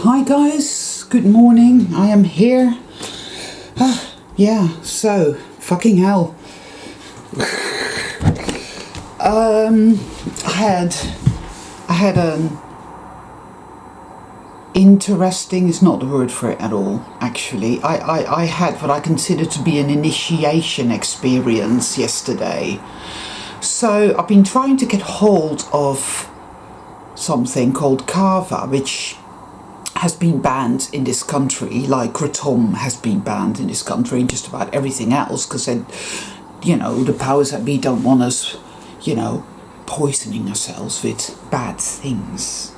Hi guys, good morning. I am here. Yeah, so fucking hell. I had an interesting, it's not the word for it at all, actually. I had what I consider to be an initiation experience yesterday. So I've been trying to get hold of something called kava, which has been banned in this country, like kratom has been banned in this country and just about everything else, because then, the powers that be don't want us, poisoning ourselves with bad things,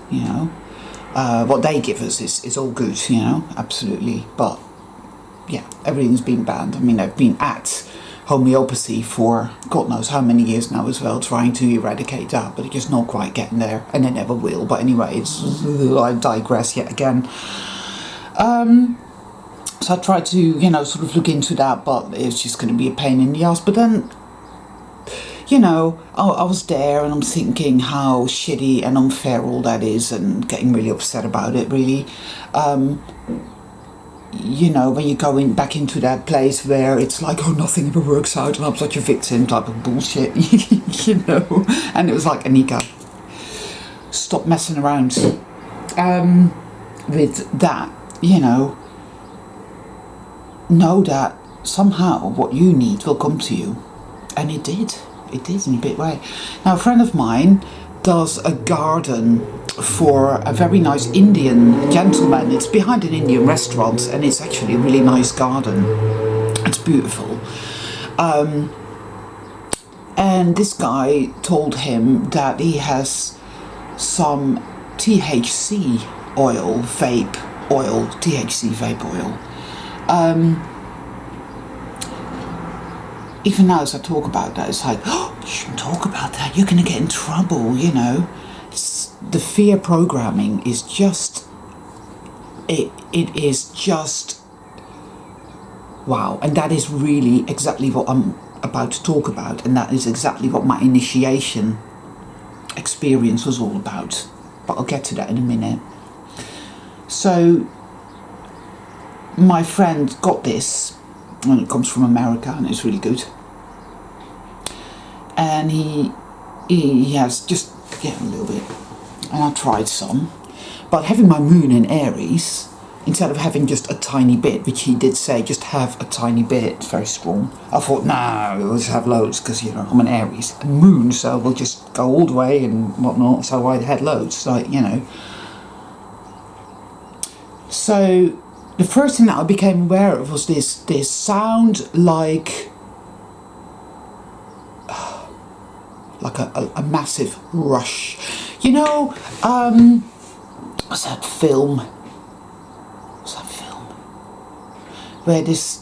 What they give us is all good, absolutely. But, yeah, everything's been banned. I mean, I've been at homeopathy for God knows how many years now as well, trying to eradicate that, but it's just not quite getting there, and it never will. But anyway, I digress yet again. So I tried to, sort of look into that, but it's just going to be a pain in the ass. But then, I was there and I'm thinking how shitty and unfair all that is, and getting really upset about it, really. When you go back into that place where it's like, oh, nothing ever works out and I'm such a victim type of bullshit, And it was like, Anika, stop messing around with that, know that somehow what you need will come to you. And it did in a big way. Now, a friend of mine does a garden for a very nice Indian gentleman. It's behind an Indian restaurant, and it's actually a really nice garden. It's beautiful. And this guy told him that he has some THC vape oil. Even now as I talk about that, it's like, oh, you shouldn't talk about that, you're going to get in trouble, The fear programming is just, it is just, wow. And that is really exactly what I'm about to talk about, and that is exactly what my initiation experience was all about. But I'll get to that in a minute. So, my friend got this, and it comes from America, and it's really good. And he has just, a little bit. And I tried some. But having my moon in Aries, instead of having just a tiny bit, which he did say, just have a tiny bit, it's very strong. I thought, no, we'll just have loads, because, I'm an Aries. And moon, so we'll just go all the way and whatnot. So I had loads, So, the first thing that I became aware of was this sound like a massive rush. What's that film? Where this.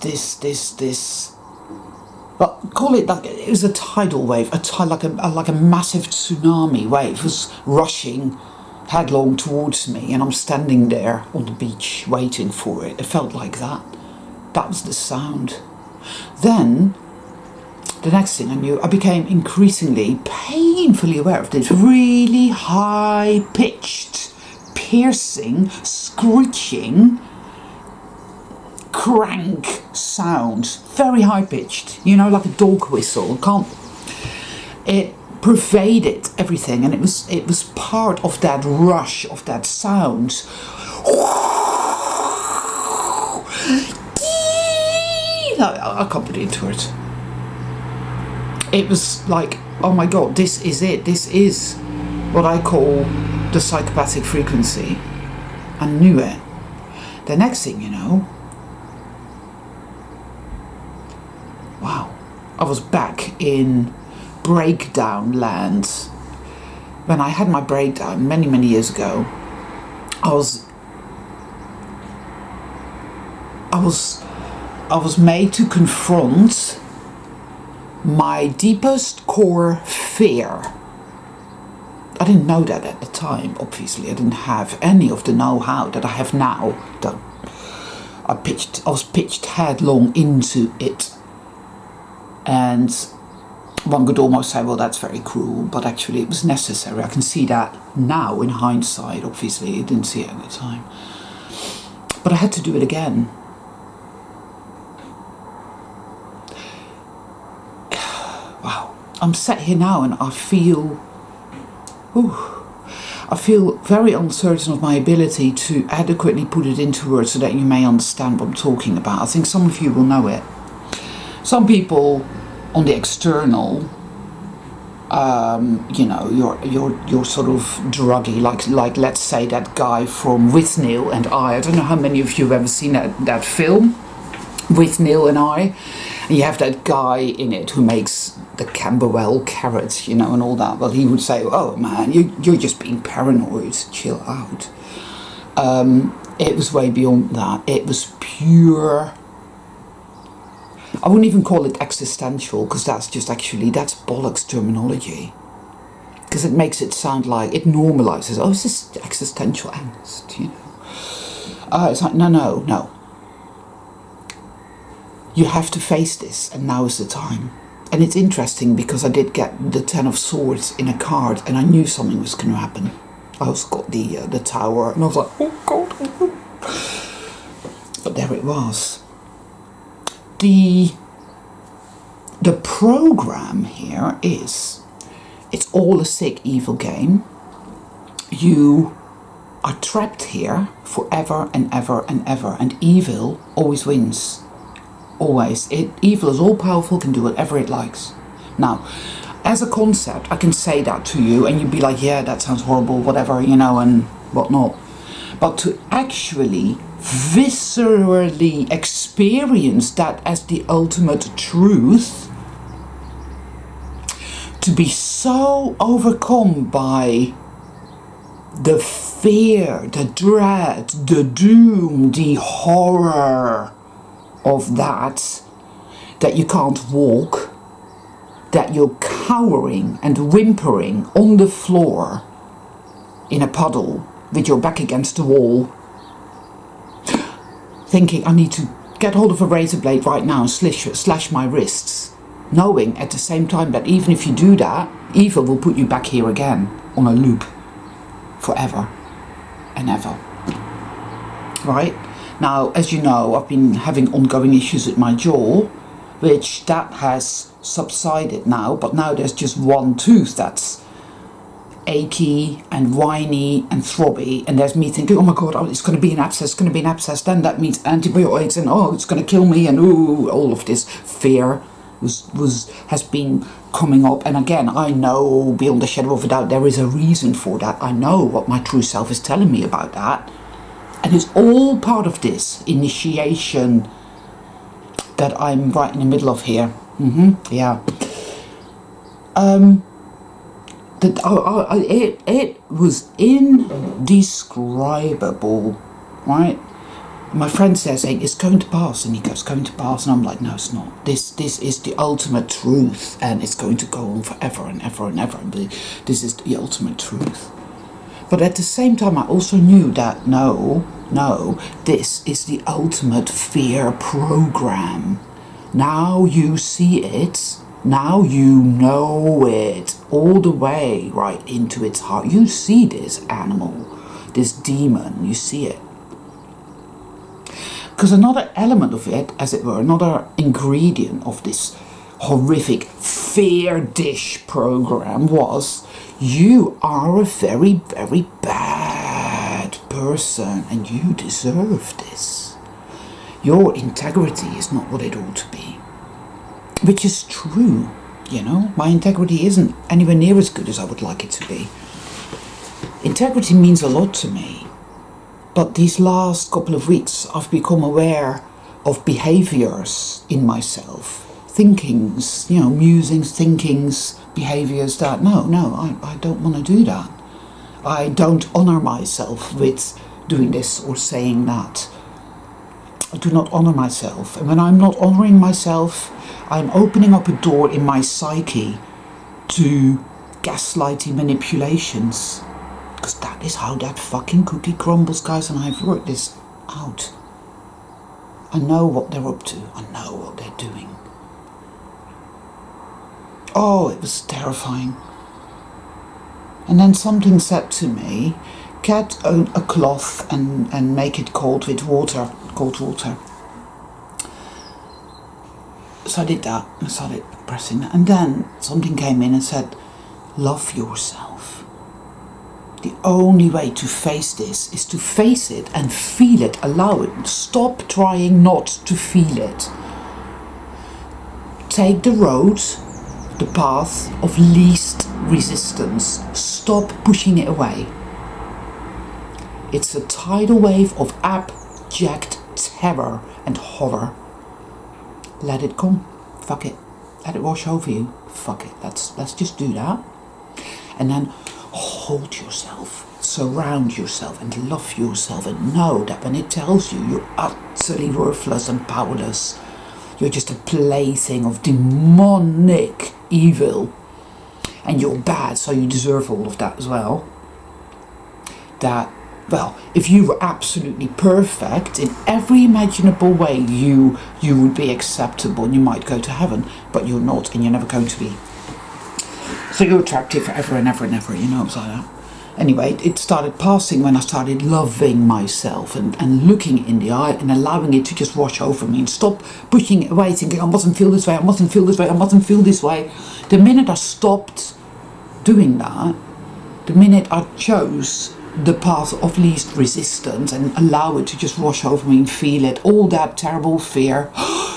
Well, call it like it was a tidal wave, like a massive tsunami wave was rushing headlong towards me, and I'm standing there on the beach waiting for it. It felt like that. That was the sound. Then, the next thing I knew, I became increasingly painfully aware of this really high-pitched, piercing, screeching, crank sound. Very high-pitched, like a dog whistle. It pervaded everything, and it was part of that rush of that sound. I can't put it into words. It was like, oh my god, this is it. This is what I call the psychopathic frequency. I knew it. The next thing wow, I was back in breakdown land. When I had my breakdown many years ago, I was made to confront my deepest core fear. I didn't know that at the time, obviously. I didn't have any of the know-how that I have now. I was pitched headlong into it. And one could almost say, well, that's very cruel, but actually it was necessary. I can see that now in hindsight, obviously. I didn't see it at the time. But I had to do it again. Wow. I'm sat here now and I feel very uncertain of my ability to adequately put it into words so that you may understand what I'm talking about. I think some of you will know it. Some people on the external, you know, you're sort of druggy, like let's say that guy from With Neil and I don't know how many of you have ever seen that film, With Neil and I. And you have that guy in it who makes the Camberwell carrots, you know, and all that. Well, he would say, oh man, you're just being paranoid, chill out. It was way beyond that. It was pure, I wouldn't even call it existential, because that's bollocks terminology. Because it makes it sound like, it normalizes, oh, it's this existential angst, you know. It's like, no. You have to face this, and now is the time. And it's interesting because I did get the 10 of Swords in a card, and I knew something was going to happen. I also got the Tower, and I was like, oh God. But there it was. The program here is, it's all a sick, evil game. You are trapped here forever and ever and ever, and evil always wins. Always. Evil is all powerful, can do whatever it likes. Now, as a concept, I can say that to you and you'd be like, yeah, that sounds horrible, whatever, you know, and whatnot. But to actually viscerally experience that as the ultimate truth, to be so overcome by the fear, the dread, the doom, the horror of that you can't walk, that you're cowering and whimpering on the floor in a puddle with your back against the wall, thinking I need to get hold of a razor blade right now and slash my wrists, knowing at the same time that even if you do that, evil will put you back here again on a loop forever and ever. Right? Now, as you know, I've been having ongoing issues with my jaw, which that has subsided now, but now there's just one tooth that's achy and whiny and throbby, and there's me thinking, oh my God, it's going to be an abscess, then that means antibiotics, and oh, it's going to kill me, and ooh, all of this fear has been coming up. And again, I know beyond a shadow of a doubt there is a reason for that. I know what my true self is telling me about that. And it's all part of this initiation that I'm right in the middle of here. Yeah. It was indescribable, right? My friend says, hey, it's going to pass, and he goes, going to pass, and I'm like, no, it's not. This is the ultimate truth, and it's going to go on forever and ever and ever. This is the ultimate truth. But at the same time, I also knew that no, this is the ultimate fear program. Now you see it, now you know it all the way right into its heart. You see this animal, this demon, you see it. Because another element of it, as it were, another ingredient of this horrific fear dish program was, you are a very, very bad person and you deserve this. Your integrity is not what it ought to be. Which is true, you know. My integrity isn't anywhere near as good as I would like it to be. Integrity means a lot to me. But these last couple of weeks I've become aware of behaviors in myself. Thinkings, you know, musings, thinkings, behaviors that, no, I don't want to do that. I don't honor myself with doing this or saying that. I do not honor myself. And when I'm not honoring myself, I'm opening up a door in my psyche to gaslighting manipulations. Because that is how that fucking cookie crumbles, guys, and I've worked this out. I know what they're up to. I know what they're doing. Oh, it was terrifying. And then something said to me, get a cloth and make it cold with water, cold water. So I did that. I started pressing that. And then something came in and said, love yourself. The only way to face this is to face it and feel it. Allow it. Stop trying not to feel it. Take the road, the path of least resistance. Stop pushing it away. It's a tidal wave of abject terror and horror. Let it come. Fuck it. Let it wash over you. Fuck it. Let's just do that. And then hold yourself, surround yourself and love yourself, and know that when it tells you you're utterly worthless and powerless, you're just a plaything of demonic evil, and you're bad, so you deserve all of that as well. That, well, if you were absolutely perfect in every imaginable way, you would be acceptable and you might go to heaven, but you're not, and you're never going to be. So you're attractive forever and ever and ever, you know, it's like that. Anyway, it started passing when I started loving myself and looking in the eye and allowing it to just wash over me and stop pushing it away, thinking I mustn't feel this way, I mustn't feel this way, I mustn't feel this way. The minute I stopped doing that, the minute I chose the path of least resistance and allow it to just wash over me and feel it, all that terrible fear,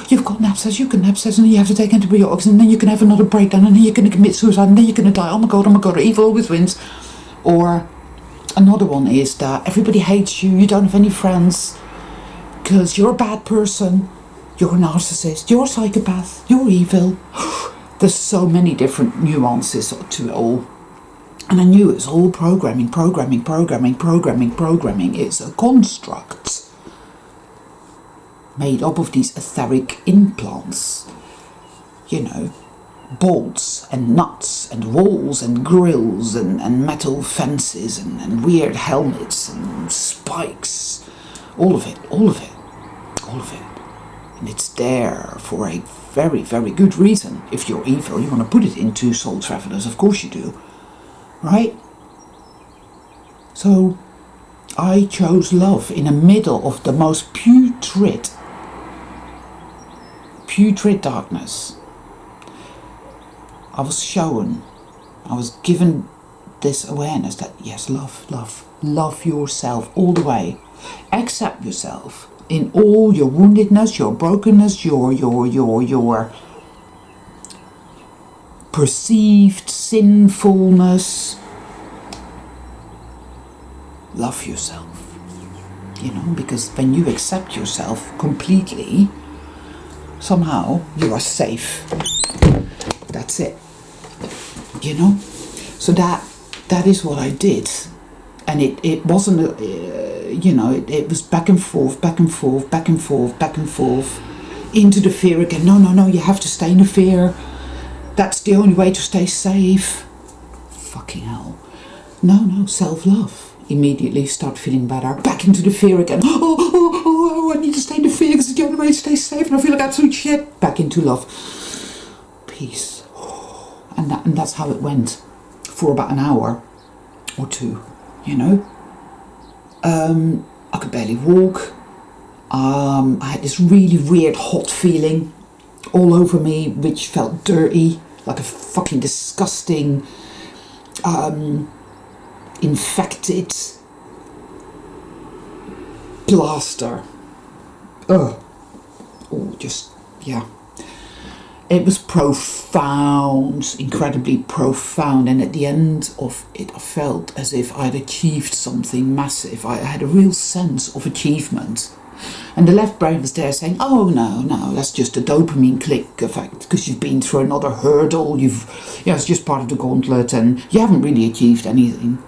you've got an abscess, you've got an abscess, and then you have to take antibiotics, and then you can have another breakdown, and then you're going to commit suicide, and then you're going to die, oh my god, evil always wins. Or another one is that everybody hates you, you don't have any friends, because you're a bad person, you're a narcissist, you're a psychopath, you're evil. There's so many different nuances to it all. And I knew it was all programming. It's a construct made up of these etheric implants. You know, bolts and nuts and walls and grills and metal fences and weird helmets and spikes. All of it. And it's there for a very, very good reason. If you're evil, you want to put it into soul travelers, of course you do. Right? So I chose love in the middle of the most putrid darkness. I was given this awareness that yes, love yourself all the way. Accept yourself in all your woundedness, your brokenness, your perceived sinfulness. Love yourself, you know, because when you accept yourself completely, somehow you are safe. That's it, you know. So that is what I did, and it wasn't you know, it was back and forth into the fear again. No, you have to stay in the fear. That's the only way to stay safe. Fucking hell. No, self-love. Immediately start feeling better. Back into the fear again. Oh, I need to stay in the fear because it's the only way to stay safe and I feel like absolute shit. Back into love. Peace. And that's how it went for about an hour or two, you know. I could barely walk. I had this really weird hot feeling all over me, which felt dirty, like a fucking disgusting, infected plaster. Oh, just, yeah. It was profound, incredibly profound, and at the end of it I felt as if I'd achieved something massive. I had a real sense of achievement. And the left brain was there saying, oh no, that's just a dopamine click effect because you've been through another hurdle, it's just part of the gauntlet and you haven't really achieved anything.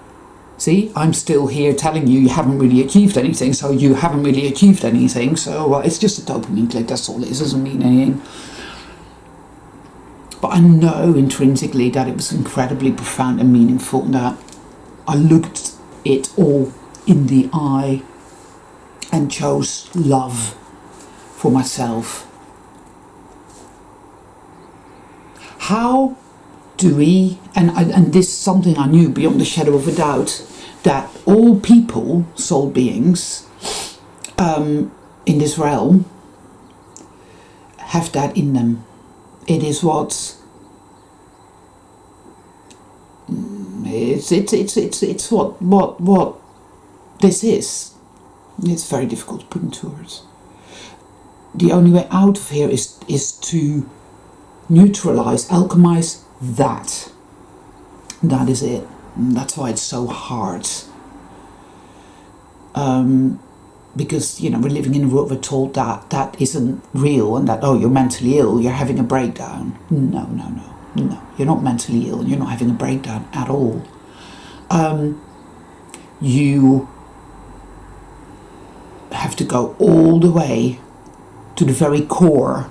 See, I'm still here telling you haven't really achieved anything, so you haven't really achieved anything, so it's just a dopamine click, that's all it is, doesn't mean anything. But I know intrinsically that it was incredibly profound and meaningful, that I looked it all in the eye and chose love for myself. How do we, and this is something I knew beyond the shadow of a doubt, that all people, soul beings, in this realm, have that in them. It is what it's what this is. It's very difficult to put into words. The only way out of here is to neutralize, alchemize that. That is it. And that's why it's so hard. Because, you know, we're living in a world we're told that that isn't real and that, oh, you're mentally ill, you're having a breakdown. No, you're not mentally ill and you're not having a breakdown at all. You have to go all the way to the very core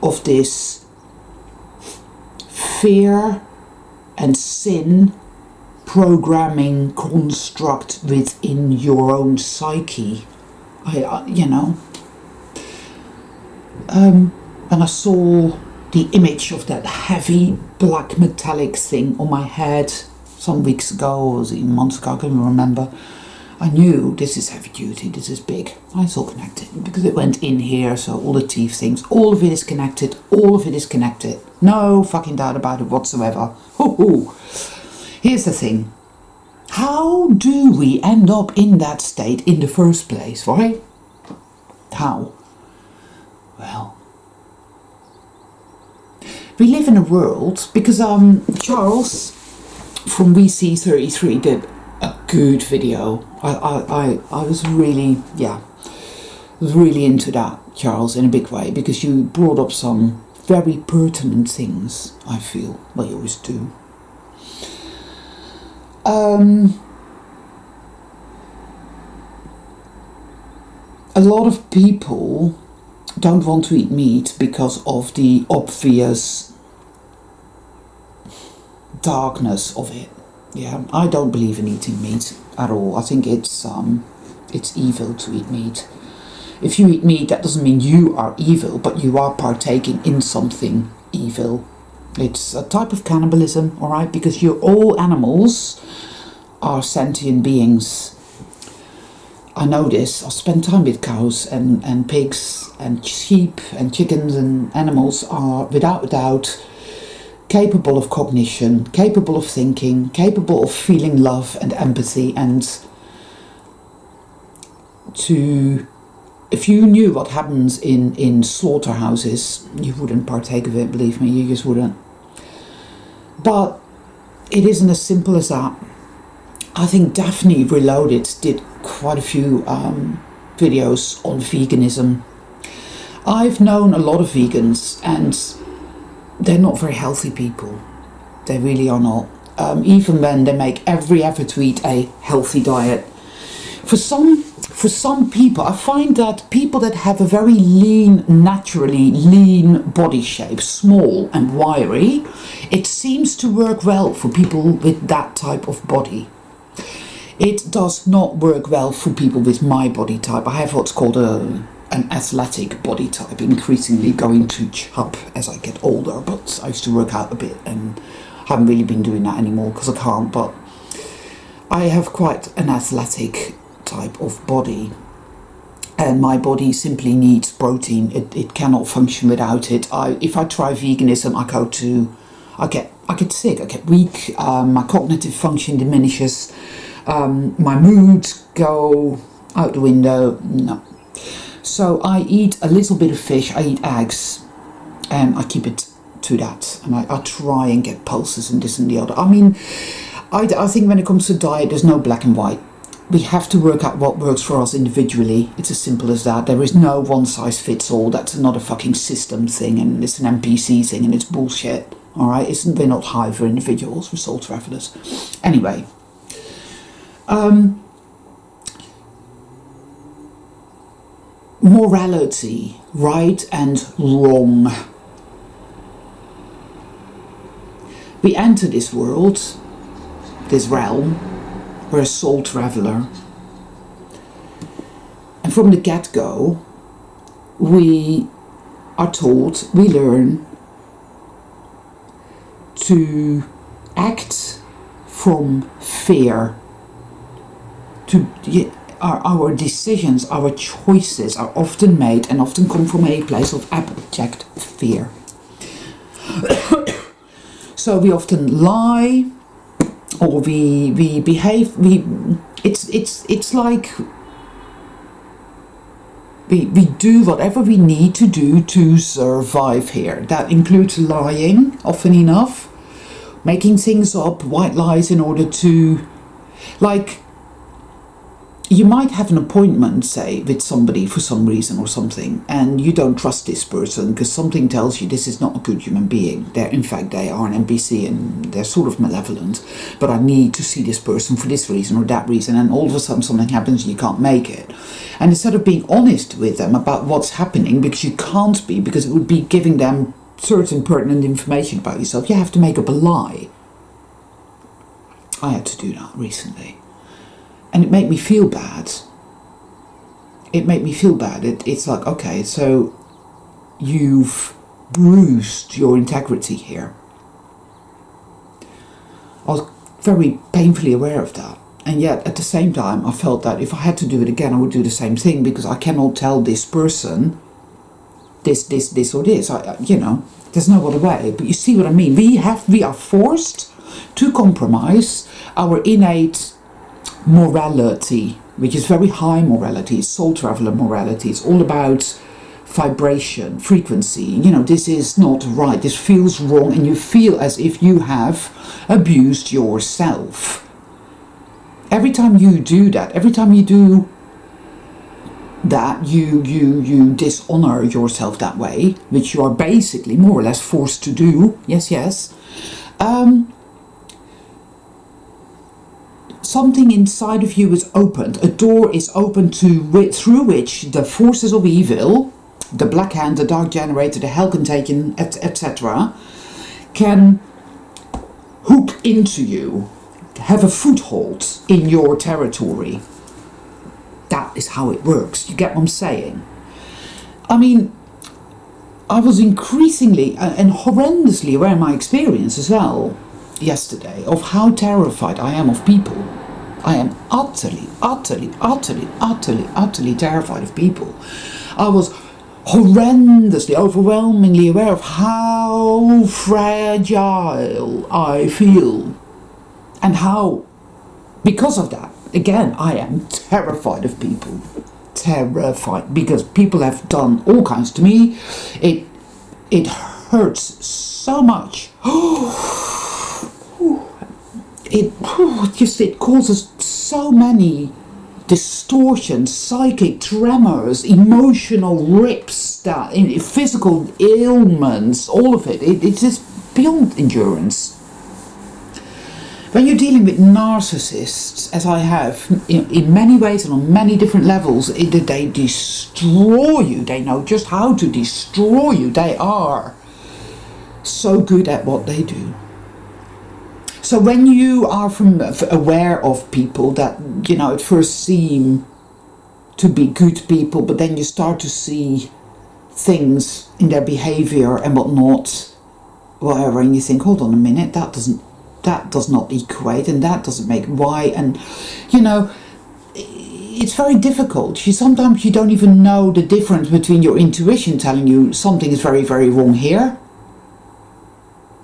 of this fear and sin programming construct within your own psyche. You know, and I saw the image of that heavy black metallic thing on my head some weeks ago, or was it months ago, I can't even remember. I knew this is heavy duty, this is big. It's all connected because it went in here, so all the teeth things, all of it is connected, all of it is connected. No fucking doubt about it whatsoever. Hoo-hoo. Here's the thing. How do we end up in that state in the first place, right? How? Well, we live in a world, because Charles from WC33 did a good video. I was really, was really into that, Charles, in a big way, because you brought up some very pertinent things, I feel. Well, you always do. A lot of people don't want to eat meat because of the obvious darkness of it. Yeah, I don't believe in eating meat at all. I think it's evil to eat meat. If you eat meat, that doesn't mean you are evil, but you are partaking in something evil. It's a type of cannibalism, all right? Because all animals are sentient beings. I know this. I spend time with cows and pigs and sheep and chickens, and animals are, without a doubt, capable of cognition, capable of thinking, capable of feeling love and empathy, and if you knew what happens in slaughterhouses, you wouldn't partake of it, believe me, you just wouldn't. But it isn't as simple as that. I think Daphne Reloaded did quite a few videos on veganism. I've known a lot of vegans, and they're not very healthy people. They really are not. Even when they make every effort to eat a healthy diet. For some people, I find that people that have a very lean, naturally lean body shape, small and wiry, it seems to work well for people with that type of body. It does not work well for people with my body type. I have what's called an athletic body type, increasingly going to chub as I get older, but I used to work out a bit and haven't really been doing that anymore because I can't, but I have quite an athletic type of body, and my body simply needs protein. It cannot function without it. If I try veganism, I get sick, I get weak, my cognitive function diminishes, my moods go out the window. No. So I eat a little bit of fish, I eat eggs, and I keep it to that, and I try and get pulses and this and the other. I mean, I think when it comes to diet, there's no black and white. We have to work out what works for us individually. It's as simple as that. There is no one size fits all. That's not a fucking system thing, and it's an NPC thing, and it's bullshit. All right, we're not high for individuals, we're soul travelers. Anyway, morality, right and wrong. We enter this world, this realm. We're a soul traveler, and from the get-go, we are taught, we learn to act from fear. Our decisions, our choices are often made and often come from a place of abject fear. So we often lie, or we behave. It's like we do whatever we need to do to survive here. That includes lying, often enough, making things up, white lies in order to, like, you might have an appointment, say, with somebody for some reason or something, and you don't trust this person because something tells you this is not a good human being. In fact, they are an NPC and they're sort of malevolent, but I need to see this person for this reason or that reason, and all of a sudden something happens and you can't make it. And instead of being honest with them about what's happening, because you can't be, because it would be giving them certain pertinent information about yourself, you have to make up a lie. I had to do that recently. And it made me feel bad. It's like, okay, so you've bruised your integrity here. I was very painfully aware of that. And yet, at the same time, I felt that if I had to do it again, I would do the same thing, because I cannot tell this person this or this. There's no other way. But you see what I mean? We are forced to compromise our innate morality, which is very high morality. It's soul traveler morality. It's all about vibration, frequency. This is not right, this feels wrong, and you feel as if you have abused yourself. Every time you do that, you dishonor yourself that way, which you are basically more or less forced to do. Yes. Something inside of you is opened. A door is opened through which the forces of evil, the black hand, the dark generator, the hell contagion, etc., can hook into you, have a foothold in your territory. That is how it works. You get what I'm saying? I mean, I was increasingly and horrendously aware in my experience as well yesterday of how terrified I am of people. I am utterly terrified of people. I was horrendously, overwhelmingly aware of how fragile I feel, and how, because of that, again, I am terrified of people. Terrified, because people have done all kinds to me. It hurts so much. It causes so many distortions, psychic tremors, emotional rips, physical ailments, all of it. It's just beyond endurance. When you're dealing with narcissists, as I have, in many ways and on many different levels, they destroy you. They know just how to destroy you. They are so good at what they do. So when you are aware of people that, at first seem to be good people, but then you start to see things in their behavior and whatnot, whatever, and you think, hold on a minute, that does not equate, and that doesn't make why, and it's very difficult. Sometimes you don't even know the difference between your intuition telling you something is very, very wrong here,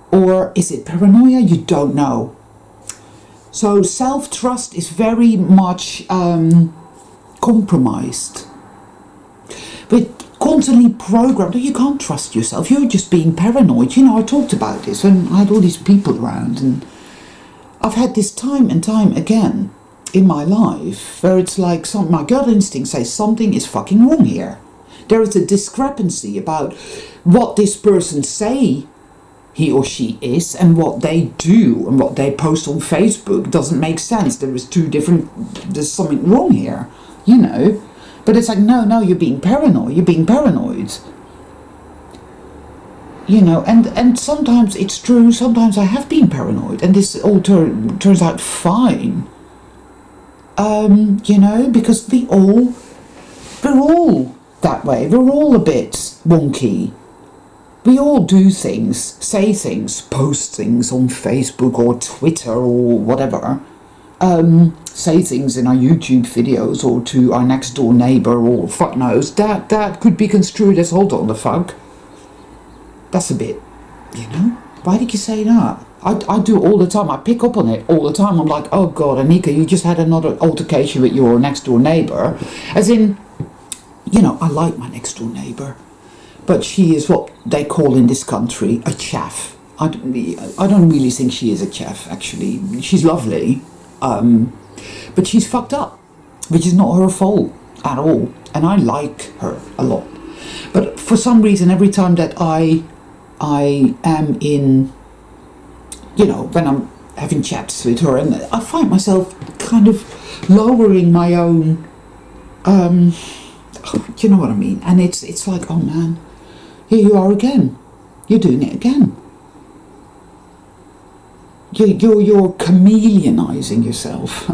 or is it paranoia? You don't know. So self-trust is very much compromised. But constantly programmed, you can't trust yourself, you're just being paranoid. I talked about this when I had all these people around, and I've had this time and time again in my life where it's like my gut instinct says something is fucking wrong here. There is a discrepancy about what this person say he or she is and what they do and what they post on Facebook. Doesn't make sense. There's something wrong here, But it's like, no, you're being paranoid. And sometimes it's true, sometimes I have been paranoid, and this all turns out fine. Because we're all that way. We're all a bit wonky. We all do things, say things, post things on Facebook or Twitter or whatever. Say things in our YouTube videos or to our next door neighbour or fuck knows. That could be construed as, hold on the fuck. That's a bit, you know, why did you say that? I do it all the time. I pick up on it all the time. I'm like, oh God, Anika, you just had another altercation with your next door neighbour. As in, you know, I like my next door neighbour, but she is what they call in this country a chaff. I don't really think she is a chaff, actually. She's lovely, but she's fucked up, which is not her fault at all. And I like her a lot. But for some reason, every time that I am in, you know, when I'm having chats with her, and I find myself kind of lowering my own, you know what I mean? And it's like, oh man, here you are again. You're doing it again. You're chameleonizing yourself.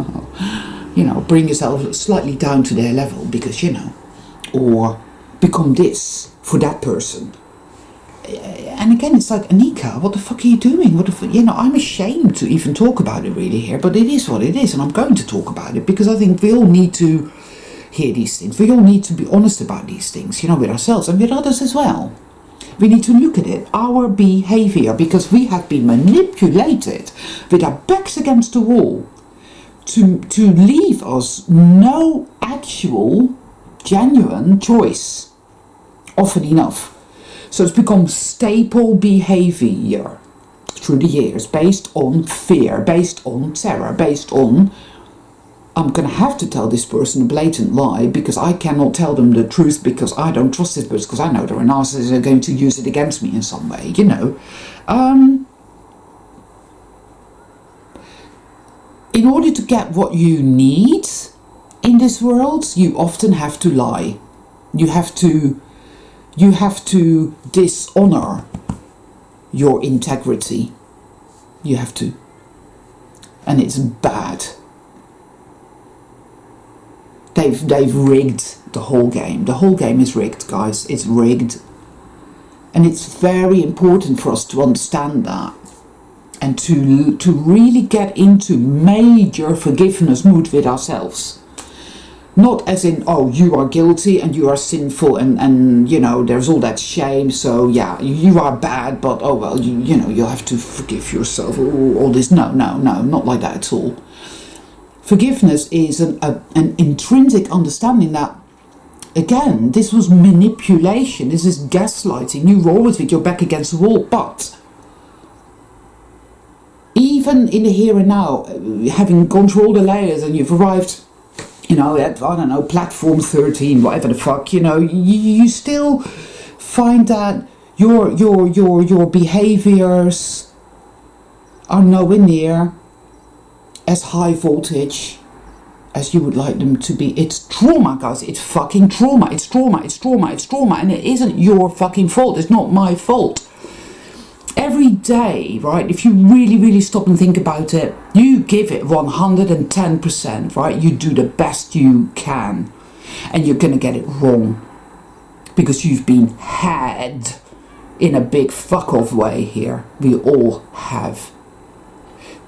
You know, bring yourself slightly down to their level because, you know, or become this for that person. And again, it's like, Anika, what the fuck are you doing? You know, I'm ashamed to even talk about it really here, but it is what it is, and I'm going to talk about it because I think we all need to hear these things. We all need to be honest about these things, you know, with ourselves and with others as well. We need to look at it, our behaviour, because we have been manipulated with our backs against the wall to leave us no actual, genuine choice, often enough. So it's become staple behaviour through the years, based on fear, based on terror, based on, I'm going to have to tell this person a blatant lie because I cannot tell them the truth because I don't trust this person because I know they're a narcissist, they're going to use it against me in some way, you know. In order to get what you need in this world, you often have to lie. You have to dishonor your integrity. You have to. And it's bad. They've rigged the whole game. The whole game is rigged, guys. It's rigged. And it's very important for us to understand that. And to really get into major forgiveness mood with ourselves. Not as in, oh, you are guilty and you are sinful and you know, there's all that shame, so yeah, you are bad, but oh well, you know, you have to forgive yourself, all this. No, not like that at all. Forgiveness is an intrinsic understanding that, again, this was manipulation, this is gaslighting, you were always with your back against the wall, but even in the here and now, having gone through all the layers and you've arrived, you know, at, I don't know, platform 13, whatever the fuck, you know, you still find that your behaviors are nowhere near as high voltage as you would like them to be. It's trauma, guys. It's fucking trauma. It's trauma. And it isn't your fucking fault. It's not my fault. Every day, right, if you really stop and think about it, you give it 110%, right? You do the best you can, and you're going to get it wrong because you've been had in a big fuck off way here. We all have.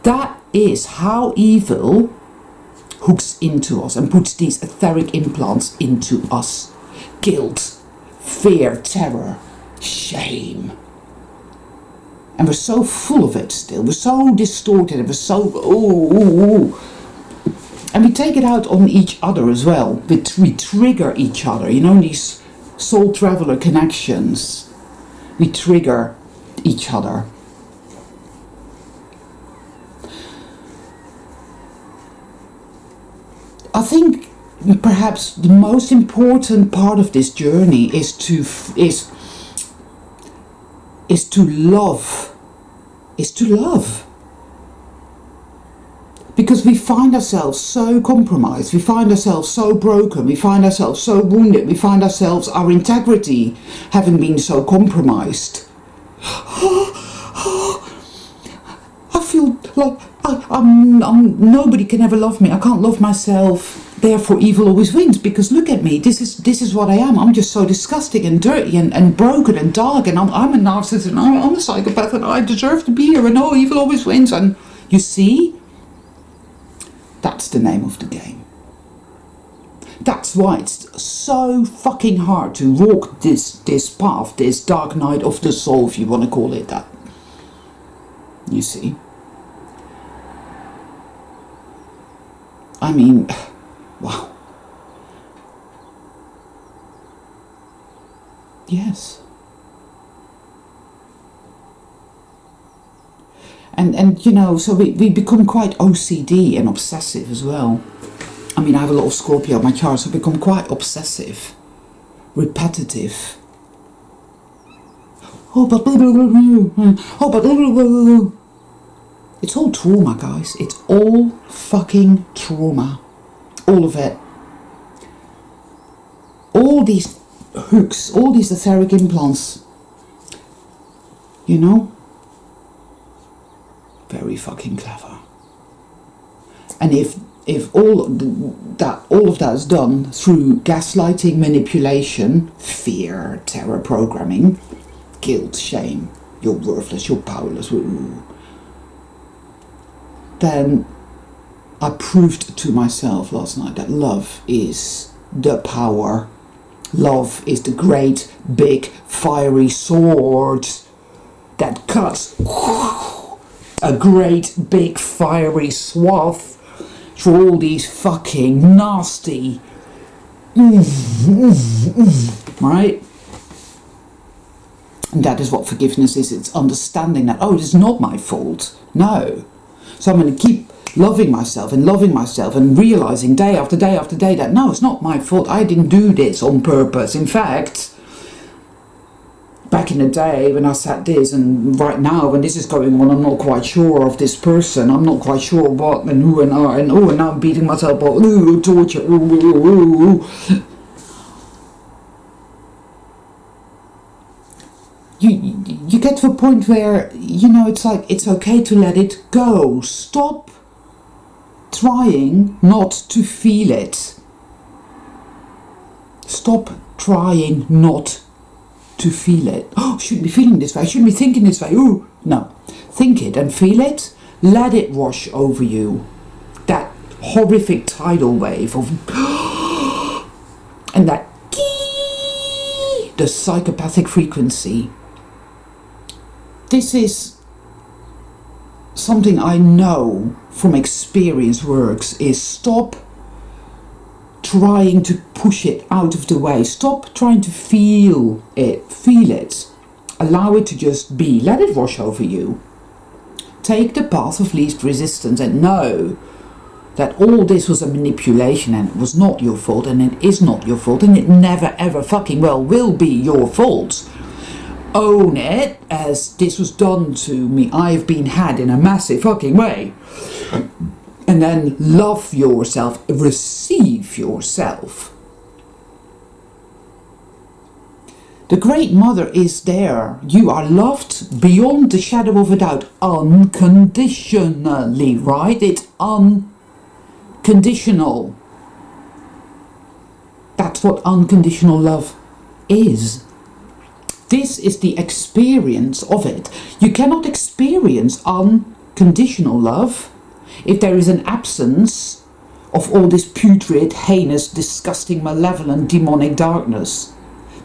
That is how evil hooks into us and puts these etheric implants into us. Guilt, fear, terror, shame. And we're so full of it still. We're so distorted and we're so, And we take it out on each other as well. We trigger each other. You know, these soul traveler connections. We trigger each other. I think perhaps the most important part of this journey is to love. Because we find ourselves so compromised, we find ourselves so broken, we find ourselves so wounded, we find ourselves, our integrity having been so compromised. I feel like I'm nobody can ever love me. I can't love myself. therefore evil always wins, because look at me, this is what I am. I'm just so disgusting and dirty and broken and dark, and I'm a narcissist, and I'm a psychopath, and I deserve to be here, and oh, evil always wins. And you see, that's the name of the game. That's why it's so fucking hard to walk this path, this dark night of the soul, if you want to call it that. You see? I mean, wow. Yes. And you know, so we become quite OCD and obsessive as well. I mean, I have a lot of Scorpio on my chart, so I become quite obsessive, repetitive. Oh, but blah, blah, blah, blah. Oh, but blah, blah, blah, blah. It's all trauma, guys. It's all fucking trauma. All of it. All these hooks, all these etheric implants. You know? Very fucking clever. And if all of that is done through gaslighting, manipulation, fear, terror programming, guilt, shame, you're worthless, you're powerless, then I proved to myself last night that love is the power. Love is the great, big, fiery sword that cuts a great, big, fiery swath through all these fucking nasty, right? And that is what forgiveness is. It's understanding that, oh, it is not my fault. No. So I'm going to keep loving myself and realizing day after day after day that, no, it's not my fault. I didn't do this on purpose. In fact, back in the day when I sat this, and right now when this is going on, I'm not quite sure of this person. I'm not quite sure what and who and are, and oh, and now I'm beating myself up. Ooh, torture. Ooh. You get to a point where, you know, it's like, it's okay to let it go. Stop trying not to feel it. Stop trying not to feel it. Oh, I shouldn't be feeling this way. I shouldn't be thinking this way. Ooh, no. Think it and feel it. Let it wash over you. That horrific tidal wave of and that the psychopathic frequency. This is something I know from experience works, is stop trying to push it out of the way. Stop trying to feel it. Feel it. Allow it to just be. Let it wash over you. Take the path of least resistance and know that all this was a manipulation and it was not your fault, and it is not your fault, and it never ever fucking well will be your fault. Own it as this was done to me. I've been had in a massive fucking way. And then love yourself, receive yourself. The Great Mother is there. You are loved beyond the shadow of a doubt, unconditionally, right? It's unconditional. That's what unconditional love is. This is the experience of it. You cannot experience unconditional love if there is an absence of all this putrid, heinous, disgusting, malevolent, demonic darkness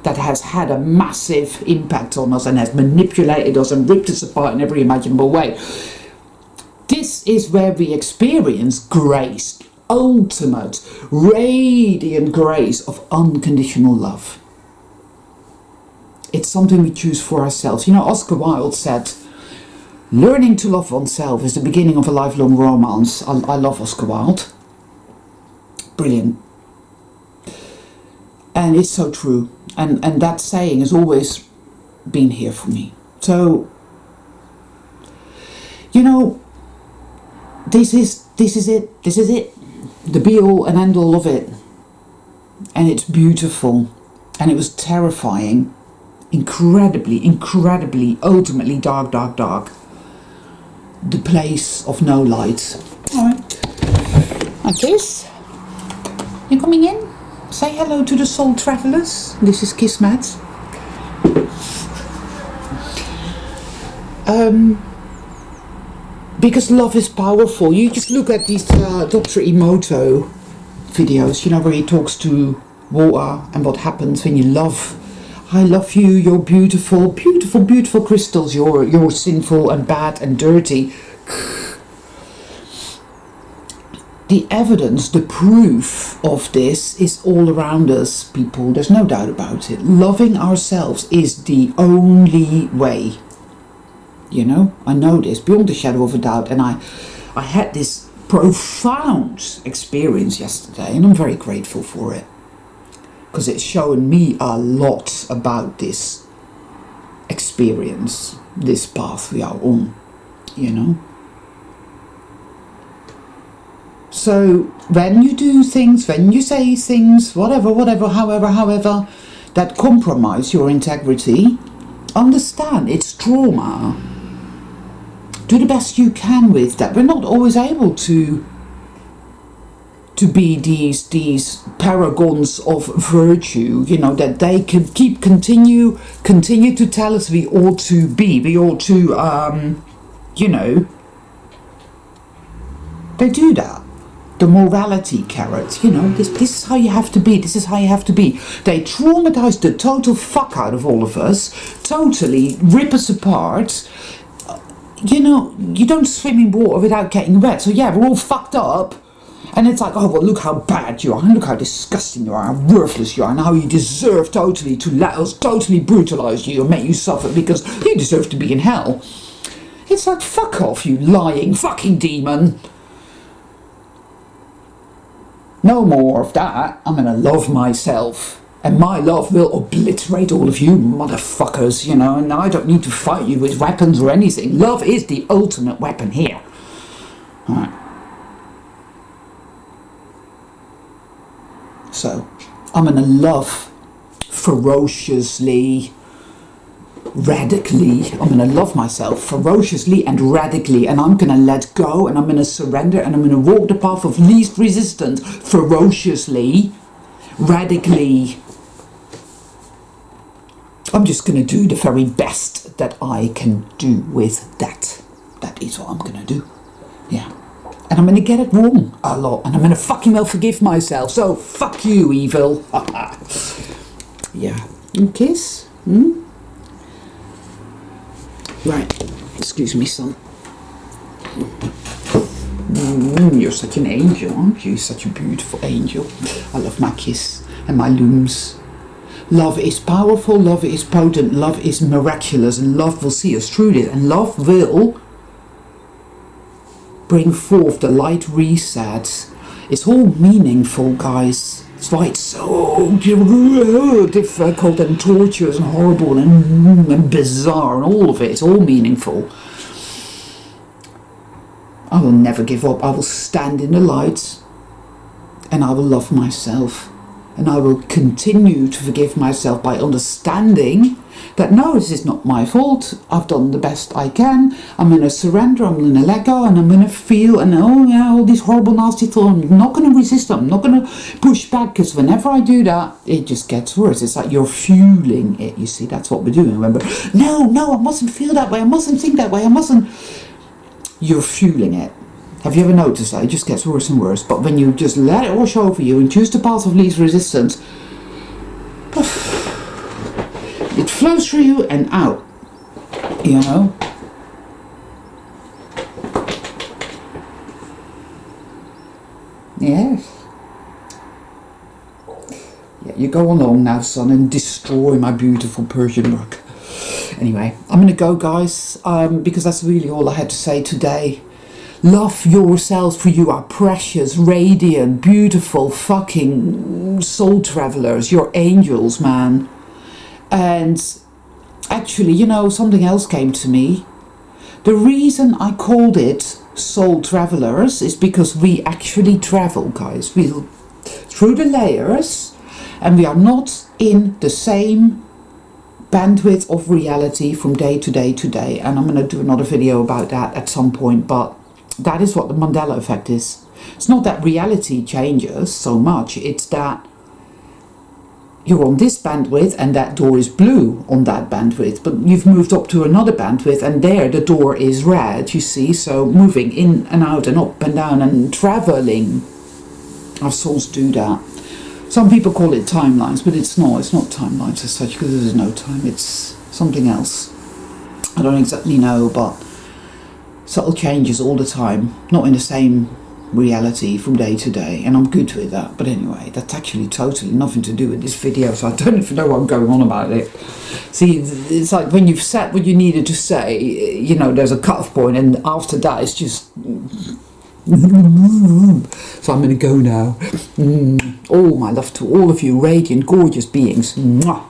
that has had a massive impact on us and has manipulated us and ripped us apart in every imaginable way. This is where we experience grace, ultimate, radiant grace of unconditional love. It's something we choose for ourselves. You know, Oscar Wilde said, learning to love oneself is the beginning of a lifelong romance. I love Oscar Wilde. Brilliant. And it's so true. And that saying has always been here for me. So, you know, this is it. This is it. The be all and end all of it. And it's beautiful. And it was terrifying. Incredibly, ultimately dark. The place of no light. Alright. Like this. You coming in? Say hello to the soul travelers. This is Kismet. Because love is powerful. You just look at these Dr. Emoto videos, you know, where he talks to water and what happens when you love. I love you, you're beautiful, beautiful, beautiful crystals, you're sinful and bad and dirty. The evidence, the proof of this is all around us, people. There's no doubt about it. Loving ourselves is the only way. You know, I know this beyond a shadow of a doubt. And I had this profound experience yesterday, and I'm very grateful for it. Because it's shown me a lot about this experience, this path we are on, you know. So when you do things, when you say things, whatever, however, that compromise your integrity, understand it's trauma. Do the best you can with that. We're not always able to be these paragons of virtue, you know, that they can continue to tell us we ought to be. We ought to, you know, they do that. The morality carrot, you know, this is how you have to be, this is how you have to be. They traumatize the total fuck out of all of us, totally rip us apart. You know, you don't swim in water without getting wet, so yeah, we're all fucked up. And it's like, oh, well, look how bad you are, and look how disgusting you are, how worthless you are, and how you deserve totally to let us totally brutalize you and make you suffer because you deserve to be in hell. It's like, fuck off, you lying fucking demon. No more of that. I'm gonna love myself. And my love will obliterate all of you motherfuckers, you know, and I don't need to fight you with weapons or anything. Love is the ultimate weapon here. Alright. So, I'm gonna love ferociously, radically. I'm gonna love myself ferociously and radically, and I'm gonna let go, and I'm gonna surrender, and I'm gonna walk the path of least resistance ferociously, radically. I'm just gonna do the very best that I can do with that. That is what I'm gonna do. Yeah. And I'm gonna get it wrong a lot, and I'm gonna fucking well forgive myself. So fuck you, evil. Yeah. And kiss. Right. Excuse me, son. You're such an angel, aren't you? Such a beautiful angel. I love my kiss and my looms. Love is powerful. Love is potent. Love is miraculous, and love will see us through this. And love will bring forth the light reset. It's all meaningful, guys. That's why it's so difficult and torturous and horrible and bizarre, and all of it. It's all meaningful. I will never give up. I will stand in the light, and I will love myself. And I will continue to forgive myself by understanding that no, this is not my fault. I've done the best I can. I'm going to surrender. I'm going to let go, and I'm going to feel, and oh yeah, all these horrible, nasty thoughts. I'm not going to resist them. I'm not going to push back, because whenever I do that, it just gets worse. It's like you're fueling it. You see, that's what we're doing. Remember, no, I mustn't feel that way. I mustn't think that way. I mustn't. You're fueling it. Have you ever noticed that? It just gets worse and worse. But when you just let it wash over you and choose the path of least resistance, it flows through you and out. You know? Yes. Yeah, you go along now, son, and destroy my beautiful Persian rug. Anyway, I'm going to go, guys, because that's really all I had to say today. Love yourselves, for you are precious, radiant, beautiful, fucking soul travelers. You're angels, man. And actually, you know, something else came to me. The reason I called it soul travelers is because we actually travel, guys. We through the layers, and we are not in the same bandwidth of reality from day to day to day. And I'm going to do another video about that at some point, but that is what the Mandela effect is. It's not that reality changes so much, it's that you're on this bandwidth and that door is blue on that bandwidth, but you've moved up to another bandwidth and there the door is red, you see. So moving in and out and up and down and traveling, our souls do that. Some people call it timelines, but it's not timelines as such, because there's no time, it's something else. I don't exactly know, but subtle changes all the time, not in the same reality from day to day, and I'm good with that. But anyway, that's actually totally nothing to do with this video, so I don't even know what I'm going on about it. See, it's like when you've said what you needed to say, you know, there's a cut-off point, and after that it's just so I'm gonna go now. All my love to all of you radiant gorgeous beings. Mwah.